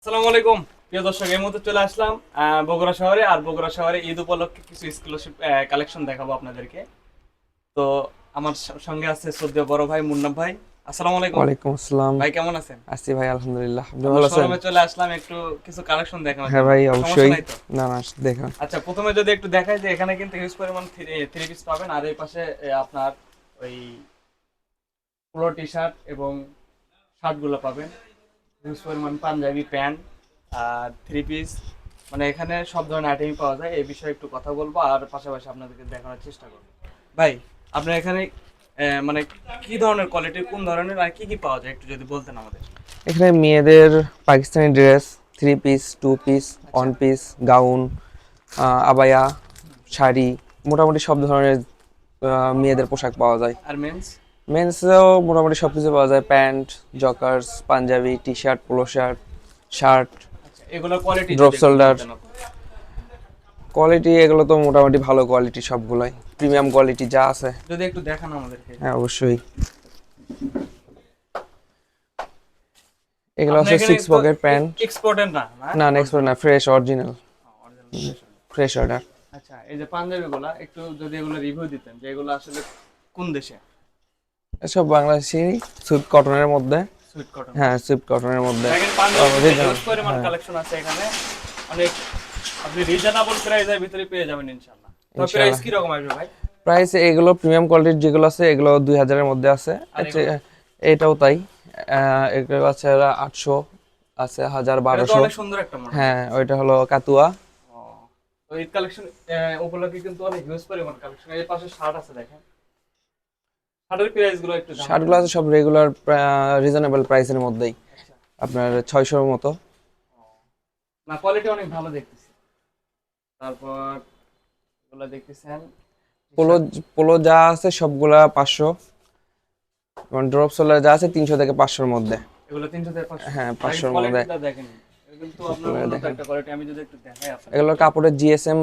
আসসালামু আলাইকুম প্রিয় দর্শক, এই মুহূর্তে চলে আসলাম বগুড়া শহরে। আর বগুড়া শহরে ঈদ উপলক্ষে কিছু এক্সক্লুসিভ কালেকশন দেখাবো আপনাদেরকে। তো আমার সঙ্গে আছে শ্রদ্ধেয় বড় ভাই মুন্নাফ ভাই। আসসালামু আলাইকুম ওয়ালাইকুম আসসালাম। ভাই, কেমন আছেন? আছি ভাই, আলহামদুলিল্লাহ। আপনি আপনার ভালো আছেন? শোরুমে চলে আসলাম একটু কিছু কালেকশন দেখানোর হ্যাঁ জন্য, ভাই, সমস্যা অবশ্যই। নাই তো? না না, দেখেন। আচ্ছা, প্রথমে যদি একটু দেখাই যে এখানে কিন্তু হিউজ পরিমাণ থ্রি পিস পাবেন। আর এই পাশে আপনার ওই পোলো টি শার্ট এবং শার্ট গুলো পাবেন, হিউজ পরিমাণ পাঞ্জাবি প্যান্ট আর থ্রি পিস। মানে এখানে সব ধরনের আইটেমই পাওয়া যায়। এই বিষয়ে একটু কথা বলবো আর পাশাপাশি আপনাদেরকে দেখানোর চেষ্টা করবো। ভাই, আপনার এখানে মানে কি ধরনের কোয়ালিটি, কোন ধরনের আর কি কি পাওয়া যায় একটু যদি বলতেন আমাদের। এখানে মেয়েদের Pakistani dress, three piece, two piece, আচ্ছা। ওয়ান পিস, গাউন, আবায়া, শাড়ি, মোটামুটি সব ধরনের মেয়েদের পোশাক পাওয়া যায়। আর মেন্স? মেন্সেও মোটামুটি সব কিছু পাওয়া যায়। Pant, joggers, Punjabi, T shirt, polo shirt, shirt, আচ্ছা, এগুলোর কোয়ালিটি ড্রপ যদি একটু শোল্ডার। বলতেন আপনি। কোয়ালিটি এগুলো তো মোটামুটি ভালো কোয়ালিটি, সবগুলাই প্রিমিয়াম কোয়ালিটি যা আছে। যদি একটু দেখান আমাদেরকে। হ্যাঁ, অবশ্যই। এগুলো আপনার হচ্ছে এখানে সিক্স তো পকেট প্যান্ট। এক্সপোর্টের না, না? না, নেক্সট না, fresh original, original. Fresh order. আচ্ছা, এই যে পাঞ্জাবিগুলা একটু যদি এগুলো রিভিউ দিতেন যে এগুলো আসলে কোন দেশে? এসব বাংলাদেশি, সুইফট কটনের মধ্যে। Sweet cotton. হ্যাঁ, সুইফট কটনের মধ্যে। দেখেন পাঞ্জাবি original, হিউজ পরিমাণ হ্যাঁ, কালেকশন আছে এখানে, অনেক। আপনি রিজনেবল প্রাইসের ভিতরে পেয়ে যাবেন ইনশাআল্লাহ। তো প্রাইস ইনশাআল্লাহ। কি রকম আসবে ভাই? প্রাইস এগুলো প্রিমিয়াম কোয়ালিটির যেগুলো আছে এগুলো 2000-এর মধ্যে আছে। আর আচ্ছা, এগুলো? এটাও তাই। এগুলো আছে 800, আছে 1000, এটা তো 1200। অনেক সুন্দর একটা মডেল হ্যাঁ, দেখতেছি। ওইটা হলো কাতুয়া। ও, তো এই কালেকশন উপলক্ষে কিন্তু অনেক হিউজ পরিমাণ কালেকশন। এর পাশে শার্ট আছে দেখেন। শার্টের প্রাইস গুলো একটু জানাবেন শার্টগুলো আছে আমাদের। সব রেগুলার রিজনেবল প্রাইসের মধ্যেই, আচ্ছা। আপনার 600-এর মতো। ও, না, কোয়ালিটি অনেক ভালো দেখতেছি। তারপর এগুলো দেখতেছেন পোলো, টি-শার্ট। পোলো যা আছে সবগুলা 500, এবং ড্রপ সোলার যা আছে 300 থেকে 500-এর মধ্যে। এগুলো 300 থেকে 500। হ্যাঁ, দেখেন 500-এর মধ্যে। কোয়ালিটিটা দেখেন। এটা কিন্তু আপনার আপনারা উন্নত দেখেন, একটা কোয়ালিটি। আমি যদি একটু দেখাই এগুলোর আপনাদেরকে। কাপড়ের জিএসএম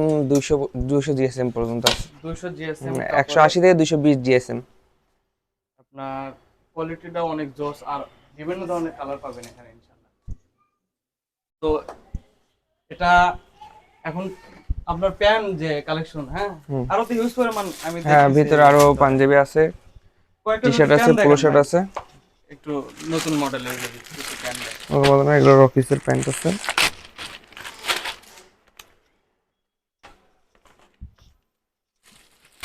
200 জিএসএম পর্যন্ত আছে। 200 জিএসএম কাপড়ে 180 থেকে 220 জিএসএম। আপনার কোয়ালিটিটা অনেক জোস। আর বিভিন্ন ধরনের কালার পাবেন এখানে ইনশাআল্লাহ। তো এটা এখন আপনার প্যান্ট যে কালেকশন, হ্যাঁ, হুম। আরো তো ইউজ পরিমাণ আমি হ্যাঁ, দেখতেছি ভিতরে আরো ভিতরে। পাঞ্জাবি আছে, কয়েকটা টি যদি শার্ট আছে, প্যান্ট পোলো দেখেন শার্ট ভাই, আছে। একটু নতুন মডেলের যদি কিছু প্যান্ট দেখেন। ওগুলো বলে না, এগুলো অফিসের প্যান্ট আছে।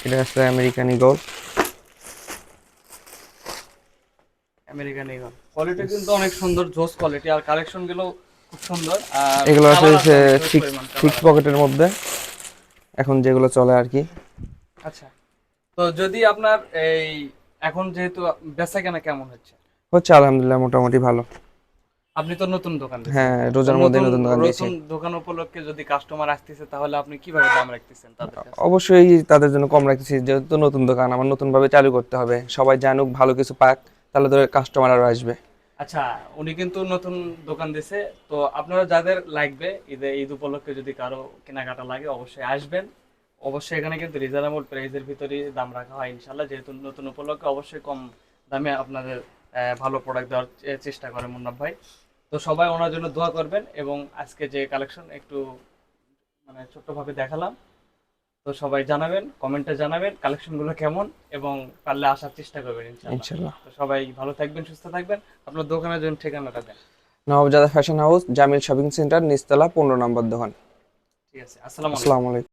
এটা আছে American eagle. American eagle quality কিন্তু অনেক সুন্দর, জোস কোয়ালিটি। আর কালেকশন গুলো খুব সুন্দর। আর এগুলো আছে কালার আছে অনেক হিউজ সিক্স পরিমাণ কালার সিক্স আছে। পকেটের মধ্যে, এখন যেগুলো চলে আর কি। আচ্ছা, তো যদি আপনার এই এখন যেহেতু বেচা কেনা কেমন হচ্ছে? হচ্ছে আলহামদুলিল্লাহ, মোটামুটি ভালো। আপনি তো নতুন দোকান দিচ্ছেন। হ্যাঁ, তো রোজার মধ্যে নতুন নতুন দোকান দিয়েছি। নতুন দোকান উপলক্ষে যদি কাস্টমার আসতেছে তাহলে আপনি কিভাবে দাম রাখতেছেন তাদের কাছে? অবশ্যই তাদের জন্য কম রাখতেছি, যেহেতু নতুন দোকান, আমার নতুন ভাবে চালু করতে হবে, সবাই জানুক, ভালো কিছু পাক, তাহলে তো কাস্টমার আরো আসবে। আচ্ছা, উনি কিন্তু নতুন দোকান দিছে। তো আপনারা যাদের লাগবে ঈদ উপলক্ষে যদি কারো কেনাকাটা লাগে অবশ্যই আসবেন। অবশ্যই এখানে কিন্তু রিজনেবল প্রাইসের ভিতরেই দাম রাখা হয় ইনশাল্লাহ। যেহেতু নতুন উপলক্ষে অবশ্যই কম দামে আপনাদের ভালো প্রোডাক্ট দেওয়ার চেষ্টা করে মুন্নাফ ভাই। তো সবাই ওনার জন্য দোয়া করবেন। এবং আজকে যে কালেকশন একটু মানে ছোট্টভাবে দেখালাম, তো সবাই জানাবেন, কমেন্টে জানাবেন কালেকশনগুলো কেমন, এবং পারলে আসার চেষ্টা করবেন ইনশাল্লাহ। ইনশাল্লাহ। তো সবাই ভালো থাকবেন, সুস্থ থাকবেন। আপনার দোকানের জন্য ঠিকানাটা দেন। Nawabzada fashion house, Jamil shopping centre, নিচতলা, 15 নম্বর দোকান। ঠিক আছে, আসসালামু আলাইকুম। আসসালামু আলাইকুম।